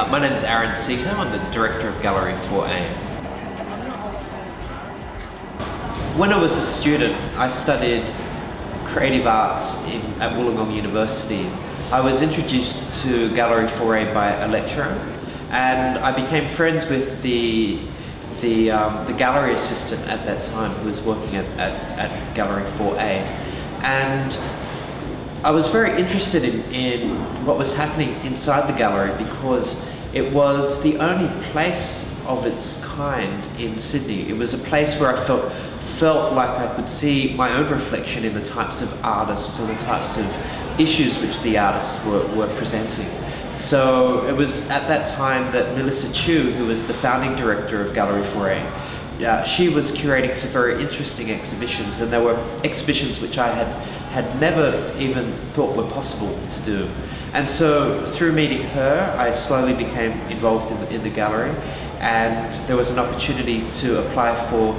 My name is Seeto. I'm the director of Gallery 4A. When I was a student, I studied creative arts at Wollongong University. I was introduced to Gallery 4A by a lecturer, and I became friends with the gallery assistant at that time who was working at Gallery 4A. And I was very interested in what was happening inside the gallery because it was the only place of its kind in Sydney. It was a place where I felt like I could see my own reflection in the types of artists and the types of issues which the artists were presenting. So it was at that time that Melissa Chu, who was the founding director of Gallery 4A, she was curating some very interesting exhibitions, and there were exhibitions which I had never even thought were possible to do. And so through meeting her, I slowly became involved in the gallery, and there was an opportunity to apply for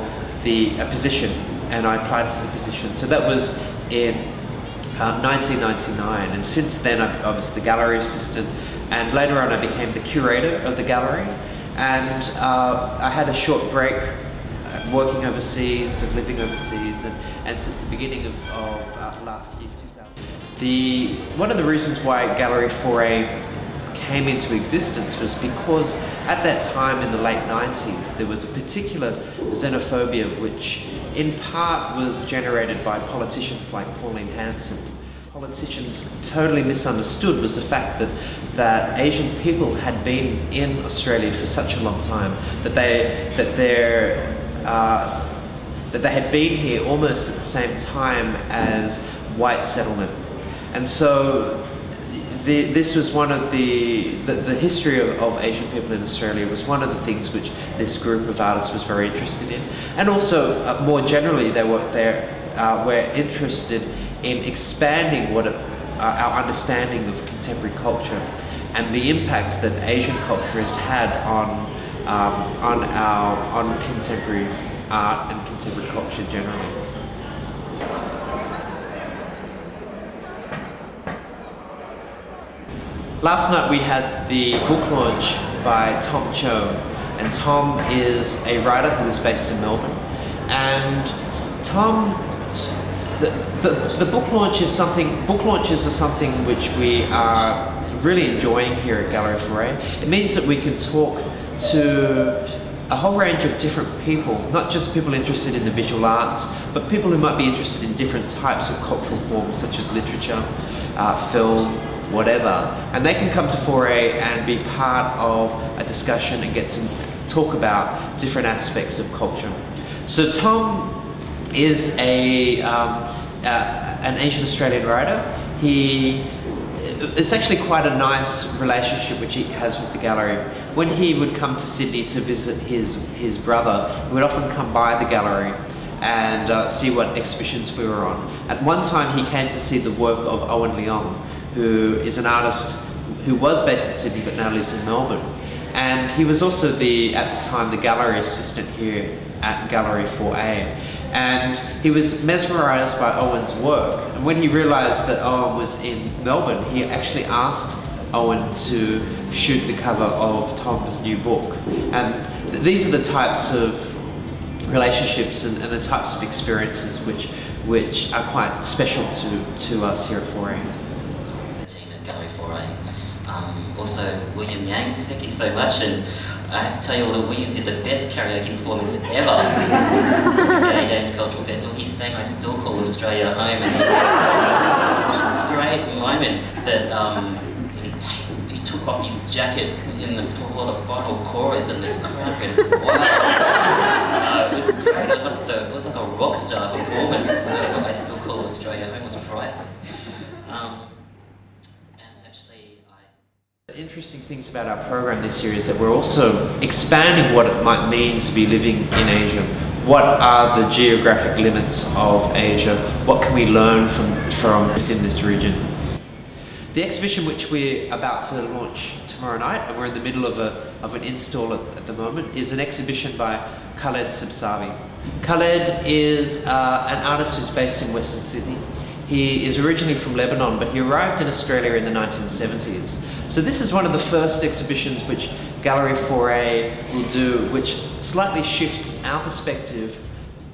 a position, and I applied for the position. So that was in 1999, and since then I was the gallery assistant, and later on I became the curator of the gallery. And I had a short break working overseas and living overseas, and since the beginning of last year, 2000. One of the reasons why Gallery 4A came into existence was because at that time in the late 90s there was a particular xenophobia which in part was generated by politicians like Pauline Hanson. Politicians totally misunderstood was the fact that Asian people had been in Australia for such a long time, that they had been here almost at the same time as white settlement. And so this was one of the history of Asian people in Australia was one of the things which this group of artists was very interested in. And also more generally they were interested in expanding our understanding of contemporary culture and the impact that Asian culture has had on contemporary art and contemporary culture generally. Last night we had the book launch by Tom Cho, and Tom is a writer who is based in Melbourne. And Tom, the book launches are something which we are really enjoying here at Gallery 4A. It means that we can talk to a whole range of different people, not just people interested in the visual arts, but people who might be interested in different types of cultural forms such as literature, film, whatever. And they can come to 4A and be part of a discussion and get to talk about different aspects of culture. So Tom is an Asian Australian writer. It's actually quite a nice relationship which he has with the gallery. When he would come to Sydney to visit his brother, he would often come by the gallery and see what exhibitions we were on. At one time he came to see the work of Owen Leong, who is an artist who was based in Sydney but now lives in Melbourne. And he was also at the time the gallery assistant here at Gallery 4A. And he was mesmerised by Owen's work. And when he realised that Owen was in Melbourne, he actually asked Owen to shoot the cover of Tom's new book. And these are the types of relationships and the types of experiences which are quite special to us here at 4A. Gallery 4A. Also, William Yang, thank you so much. And I have to tell you all that William did the best karaoke performance ever at Renegades Cultural Festival. He sang "I Still Call Australia Home," and it was a great moment that he took off his jacket for the final chorus, and the crowd went wow. It was great. It was like a rock star performance. "I Still Call Australia Home" was priceless. The interesting things about our program this year is that we're also expanding what it might mean to be living in Asia. What are the geographic limits of Asia? What can we learn from within this region? The exhibition which we're about to launch tomorrow night, and we're in the middle of an install at the moment, is an exhibition by Khaled Sabsavi. Khaled is an artist who's based in Western Sydney. He is originally from Lebanon, but he arrived in Australia in the 1970s. So this is one of the first exhibitions which Gallery 4A will do, which slightly shifts our perspective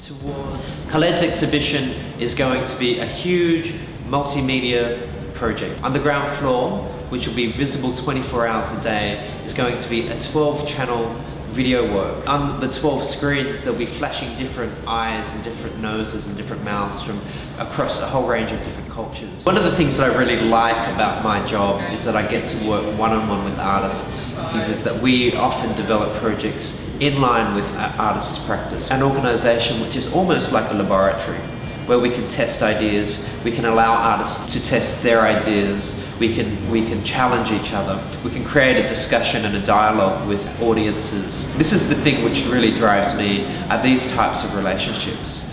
towards... Khaled's exhibition is going to be a huge multimedia project. On the ground floor, which will be visible 24 hours a day, is going to be a 12-channel video work. On the 12 screens, there'll be flashing different eyes and different noses and different mouths from across a whole range of different cultures. One of the things that I really like about my job is that I get to work one-on-one with artists. Is that we often develop projects in line with artists' practice. An organisation which is almost like a laboratory, where we can test ideas, we can allow artists to test their ideas, we can challenge each other, we can create a discussion and a dialogue with audiences. This is the thing which really drives me, are these types of relationships.